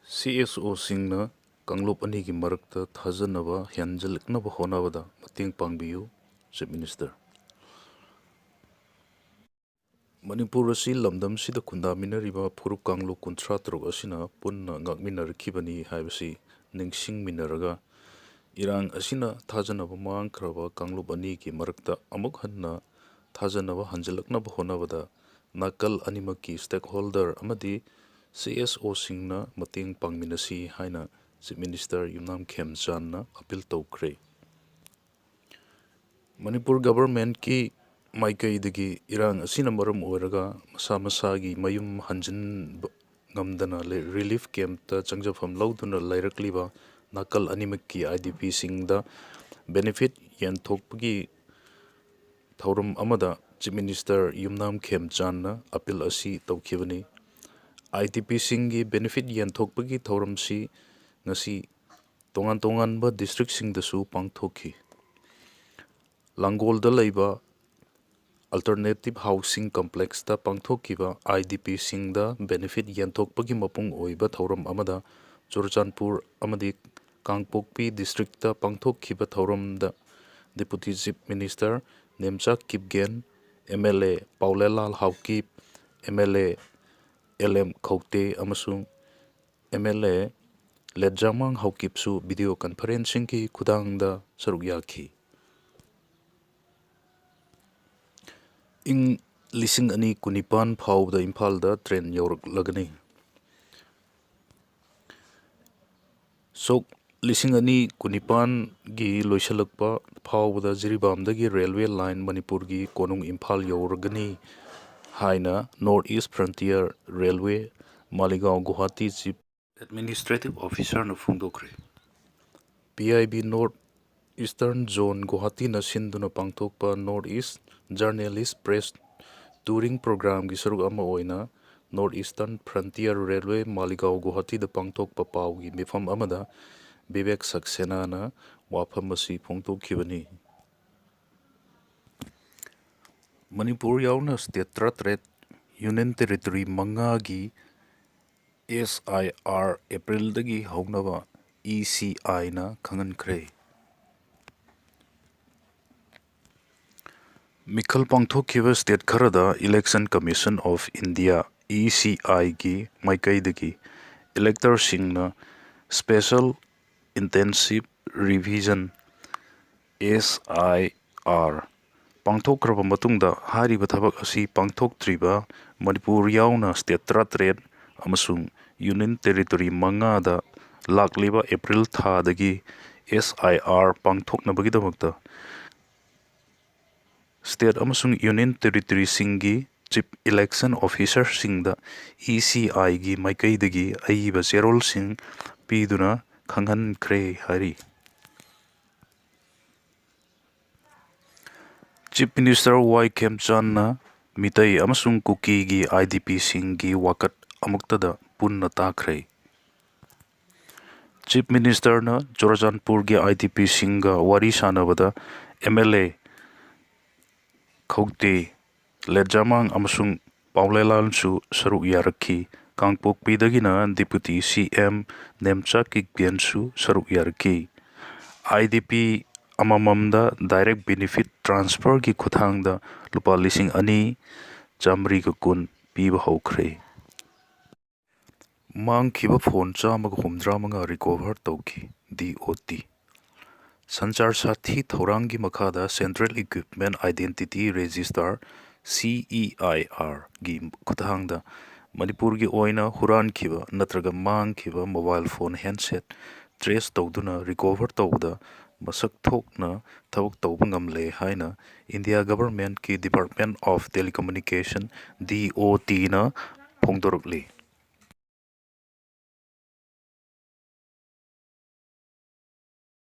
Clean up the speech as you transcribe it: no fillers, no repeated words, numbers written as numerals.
CSOꯁꯤꯡꯅ ꯀꯥꯡꯂꯨꯞ ꯑꯅꯤꯒꯤ ꯃꯔꯛꯇ ꯊꯥꯖꯅꯕ ꯍꯦꯟꯖꯜꯂꯛꯅꯕ ꯍꯣꯠꯅꯕꯗ ꯃꯇꯦꯡ ꯄꯥꯡꯕꯤꯌꯨ꯫ ꯆꯤꯐ ꯃꯤꯅꯤꯁꯇꯔ, ꯃꯅꯤꯄꯨꯔ ꯑꯁꯤ ꯂꯝꯗꯝꯁꯤꯗ ꯈꯨꯟꯗꯥꯃꯤꯟꯅꯔꯤꯕ ꯐꯨꯔꯨꯞ ꯀꯥꯡꯂꯨꯞ 33 ꯑꯁꯤꯅ ꯄꯨꯟꯅ ꯉꯥꯛꯃꯤꯟꯅꯔꯛꯈꯤꯕꯅꯤ ꯍꯥꯏꯕꯁꯤ ꯅꯤꯡꯁꯤꯡꯃꯤꯟꯅꯔꯒ ꯏꯔꯥꯡ ꯑꯁꯤꯅ ꯊꯥꯖꯅꯕ ꯃꯥꯡꯈ꯭ꯔꯕ ꯀꯥꯡꯂꯨꯞ ꯑꯅꯤꯒꯤ ꯃꯔꯛꯇ ꯑꯃꯨꯛ ꯍꯟꯅ ꯊꯥꯖꯅꯕ ꯍꯟꯖꯜꯂꯛꯅꯕ ꯍꯣꯠꯅꯕꯗ ꯅꯥꯀꯜ ꯑꯅꯤꯃꯛꯀꯤ ꯁ꯭ꯇꯦꯛꯍꯣꯜꯗꯔ ꯑꯃꯗꯤ CSOꯁꯤꯡꯅ ꯃꯇꯦꯡ ꯄꯥꯡꯃꯤꯟꯅꯁꯤ ꯍꯥꯏꯅ ꯆꯤꯐ ꯃꯤꯅꯤꯁꯇꯔ ꯌꯨꯝꯅꯥꯝ ꯈꯦꯝꯆꯥꯟꯅ ꯑꯄꯤꯜ ꯇꯧꯈ꯭ꯔꯦ꯫ ꯃꯅꯤꯄꯨꯔ ꯒꯚꯔꯟꯃꯦꯟꯠꯀꯤ ꯃꯥꯏꯀꯩꯗꯒꯤ ꯏꯔꯥꯡ ꯑꯁꯤꯅ ꯃꯔꯝ ꯑꯣꯏꯔꯒ ꯃꯁꯥ ꯃꯁꯥꯒꯤ ꯃꯌꯨꯝ ꯍꯟꯖꯤꯟꯕ ꯉꯝꯗꯅ ꯔꯤꯂꯤꯐ ꯀꯦꯝꯞꯇ ꯆꯪꯖꯐꯝ ꯂꯧꯗꯨꯅ ꯂꯩꯔꯛꯂꯤꯕ ꯅꯥꯀꯜ ꯑꯅꯤꯃꯛꯀꯤ IDPꯁꯤꯡꯗ ꯕꯦꯅꯤꯐꯤꯠ ꯌꯦꯟꯊꯣꯛꯄꯒꯤ ꯊꯧꯔꯝ ꯑꯃꯗ ꯆꯤꯐ ꯃꯤꯅꯤꯁꯇꯔ ꯌꯨꯝꯅꯥꯝ ꯈꯦꯝꯆꯥꯟꯅ ꯑꯄꯤꯜ ꯑꯁꯤ ꯇꯧꯈꯤꯕꯅꯤ꯫ IDPꯁꯤꯡꯒꯤ ꯕꯦꯅꯤꯐꯤꯠ ꯌꯦꯟꯊꯣꯛꯄꯒꯤ ꯊꯧꯔꯝꯁꯤ ꯉꯁꯤ ꯇꯣꯉꯥꯟ ꯇꯣꯉꯥꯟꯕ ꯗꯤꯁꯇ꯭ꯔꯤꯛꯁꯤꯡꯗꯁꯨ ꯄꯥꯡꯊꯣꯛꯈꯤ꯫ ꯂꯥꯡꯒꯣꯜꯗ ꯂꯩꯕ ꯑꯜꯇꯔꯅꯦꯇꯤꯚ ꯍꯥꯎꯁꯤꯡ ꯀꯝꯄ꯭ꯂꯦꯛꯁꯇ ꯄꯥꯡꯊꯣꯛꯈꯤꯕ IDPꯁꯤꯡꯗ ꯕꯦꯅꯤꯐꯤꯠ ꯌꯦꯟꯊꯣꯛꯄꯒꯤ ꯃꯄꯨꯡ ꯑꯣꯏꯕ ꯊꯧꯔꯝ ꯑꯃꯗ ꯆꯨꯔꯆꯥꯟꯄꯨꯔ ꯑꯃꯗꯤ ꯀꯥꯡꯄꯣꯛꯄꯤ ꯗꯤꯁꯇ꯭ꯔꯤꯛꯇ ꯄꯥꯡꯊꯣꯛꯈꯤꯕ ꯊꯧꯔꯝꯗ deputy chief minister Nemcha Kipgen, MLA Paolienlal Haokip, MLA LM Khaute ꯑꯃꯁꯨꯡ MLA ꯂꯦꯠꯖꯥꯃꯥꯡ ꯍꯥꯎꯀꯤꯞꯁꯨ ꯚꯤꯗꯤꯑꯣ ꯀꯟꯐꯔꯦꯟꯁꯤꯡꯒꯤ ꯈꯨꯠꯊꯥꯡꯗ ꯁꯔꯨꯛ ꯌꯥꯈꯤ꯫ ꯏꯪ 2019 ꯐꯥꯎꯕꯗ ꯏꯝꯐꯥꯜꯗ ꯇ꯭ꯔꯦꯟ ꯌꯧꯔꯛꯂꯒꯅꯤ꯫ ꯁꯣꯛ 2019ꯒꯤ ꯂꯣꯏꯁꯤꯜꯂꯛꯄ ꯐꯥꯎꯕꯗ ꯖꯤꯔꯤꯕꯥꯝꯗꯒꯤ ꯔꯦꯜꯋꯦ ꯂꯥꯏꯟ ꯃꯅꯤꯄꯨꯔꯒꯤ ꯀꯣꯅꯨꯡ ꯏꯝꯐꯥꯜ ꯌꯧꯔꯒꯅꯤ ꯍꯥꯏꯅ North East Frontier Railway Maligaon Guwahati chief administrative ꯑꯣꯐꯤꯁꯥꯔꯅ ꯐꯣꯡꯗꯣꯛꯈ꯭ꯔꯦ꯫ PIB ꯅꯣꯔꯊ ꯏꯁꯇꯔꯟ ꯖꯣꯟ ꯒꯨꯋꯥꯍꯥꯇꯤꯅ ꯁꯤꯟꯗꯨꯅ ꯄꯥꯡꯊꯣꯛꯄ North East journalist press touring ꯄ꯭ꯔꯣꯒ꯭ꯔꯥꯝꯒꯤ ꯁꯔꯨꯛ ꯑꯃ ꯑꯣꯏꯅ North Eastern Frontier Railway Maligaon ꯒꯨꯋꯥꯍꯥꯇꯤꯗ ꯄꯥꯡꯊꯣꯛꯄ ꯄꯥꯎꯒꯤ ꯃꯤꯐꯝ ꯑꯃꯗ ꯕꯤꯕꯦꯛ ꯁꯛꯁꯦꯅꯥꯅ ꯋꯥꯐꯝ ꯑꯁꯤ ꯐꯣꯡꯗꯣꯛꯈꯤꯕꯅꯤ꯫ ꯃꯅꯤꯄꯨꯔ ꯌꯥꯎꯅ ꯁ꯭ꯇꯦꯠ 38 ꯌꯨꯅꯤꯌꯟ ꯇꯦꯔꯤꯇꯣꯔꯤ 5ꯒꯤ SIR ꯑꯦꯄ꯭ꯔꯤꯜꯗꯒꯤ ꯍꯧꯅꯕ ECIꯅ ꯈꯪꯍꯟꯈ꯭ꯔꯦ꯫ ꯃꯤꯈꯜ ꯄꯥꯡꯊꯣꯛꯈꯤꯕ ꯁ꯭ꯇꯦꯠ ꯈꯔꯗ ꯏꯂꯦꯛꯁꯟ ꯀꯝꯃꯤꯁꯟ ꯑꯣꯐ ꯏꯟꯗꯤꯌꯥ ECIꯒꯤ ꯃꯥꯏꯀꯩꯗꯒꯤ ꯏꯂꯦꯛꯇꯔꯁꯤꯡꯅ ꯁ꯭ꯄꯦꯁꯦꯜ ꯏꯟꯇꯦꯟꯁꯤꯚ ꯔꯤꯚꯤꯖꯟ SIR ꯄꯥꯡꯊꯣꯛꯈ꯭ꯔꯕ ꯃꯇꯨꯡꯗ ꯍꯥꯏꯔꯤꯕ ꯊꯕꯛ ꯑꯁꯤ ꯄꯥꯡꯊꯣꯛꯇ꯭ꯔꯤꯕ ꯃꯅꯤꯄꯨꯔ ꯌꯥꯎꯅ ꯁ꯭ꯇꯦꯠ 38 ꯑꯃꯁꯨꯡ ꯌꯨꯅꯤꯌꯟ ꯇꯦꯔꯤꯇꯣꯔꯤ 5ꯗ ꯂꯥꯛꯂꯤꯕ ꯑꯦꯄ꯭ꯔꯤꯜ ꯊꯥꯗꯒꯤ SIR ꯄꯥꯡꯊꯣꯛꯅꯕꯒꯤꯗꯃꯛꯇ ꯁ꯭ꯇꯦꯠ ꯑꯃꯁꯨꯡ ꯌꯨꯅꯤꯌꯟ ꯇꯦꯔꯤꯇꯣꯔꯤꯁꯤꯡꯒꯤ ꯆꯤꯐ ꯏꯂꯦꯛꯁꯟ ꯑꯣꯐꯤꯁꯥꯔꯁꯤꯡꯗ ECIꯒꯤ ꯃꯥꯏꯀꯩꯗꯒꯤ ꯑꯏꯕ ꯆꯦꯔꯣꯜꯁꯤꯡ ꯄꯤꯗꯨꯅ ꯈꯪꯍꯟꯈ꯭ꯔꯦ ꯍꯥꯏꯔꯤ꯫ Chief minister Y. ꯈꯦꯝꯆꯥꯟꯅ ꯃꯤꯇꯩ ꯑꯃꯁꯨꯡ ꯀꯨꯀꯤꯒꯤ IDPꯁꯤꯡꯒꯤ ꯋꯥꯀꯠ ꯑꯃꯨꯛꯇꯗ ꯄꯨꯟꯅ ꯇꯥꯈ꯭ꯔꯦ꯫ ꯆꯤꯐ ꯃꯤꯅꯤꯁꯇꯔꯅ ꯆꯨꯔꯆꯥꯟꯄꯨꯔꯒꯤ IDPꯁꯤꯡꯒ ꯋꯥꯔꯤ ꯁꯥꯅꯕꯗ MLA ꯈꯧꯇꯦ, ꯂꯦꯠꯖꯥꯃꯥꯡ ꯑꯃꯁꯨꯡ ꯄꯥꯎꯂꯦꯂꯥꯜꯁꯨ ꯁꯔꯨꯛ ꯌꯥꯔꯛꯈꯤ꯫ ꯀꯥꯡꯄꯣꯛꯄꯤꯗꯒꯤꯅ ꯗꯤꯄꯨꯇꯤ CM ꯅꯦꯝꯆꯥ ꯀꯤꯞꯒꯦꯟꯁꯨ ꯁꯔꯨꯛ ꯌꯥꯔꯛꯈꯤ꯫ IDP ꯑꯃꯃꯝꯗ ꯗꯥꯏꯔꯦꯛ ꯕꯦꯅꯤꯐꯤꯠ ꯇ꯭ꯔꯥꯟꯁꯐꯔꯒꯤ ꯈꯨꯠꯊꯥꯡꯗ ꯂꯨꯄꯥ 2,910 ꯄꯤꯕ ꯍꯧꯈ꯭ꯔꯦ꯫ ꯃꯥꯡꯈꯤꯕ ꯐꯣꯟ 175 ꯔꯤꯀꯣꯚꯔ ꯇꯧꯈꯤ꯫ DOT ꯁꯟꯆꯥꯔ ꯁꯥꯊꯤ ꯊꯧꯔꯥꯡꯒꯤ ꯃꯈꯥꯗ ꯁꯦꯟꯇ꯭ꯔꯦꯜ ꯏꯀ꯭ꯋꯤꯞꯃꯦꯟꯠ ꯑꯥꯏꯗꯦꯟꯇꯤꯇꯤ ꯔꯦꯖꯤꯁꯇꯔ CEIRꯒꯤ ꯈꯨꯠꯊꯥꯡꯗ ꯃꯅꯤꯄꯨꯔꯒꯤ ꯑꯣꯏꯅ ꯍꯨꯔꯥꯟꯈꯤꯕ ꯅꯠꯇ꯭ꯔꯒ ꯃꯥꯡꯈꯤꯕ ꯃꯣꯕꯥꯏꯜ ꯐꯣꯟ ꯍꯦꯟꯁꯦꯠ ꯇ꯭ꯔꯦꯁ ꯇꯧꯗꯨꯅ ꯔꯤꯀꯣꯚꯔ ꯇꯧꯕꯗ ꯃꯁꯛ ꯊꯣꯛꯅ ꯊꯕꯛ ꯇꯧꯕ ꯉꯝꯂꯦ ꯍꯥꯏꯅ ꯏꯟꯗꯤꯌꯥ ꯒꯚꯔꯟꯃꯦꯟꯠꯀꯤ ꯗꯤꯄꯥꯔꯠꯃꯦꯟꯠ ꯑꯣꯐ ꯇꯦꯂꯤꯀꯝꯃ꯭ꯌꯨꯅꯤꯀꯦꯁꯟ DOTꯅ ꯐꯣꯡꯗꯣꯔꯛꯂꯤ꯫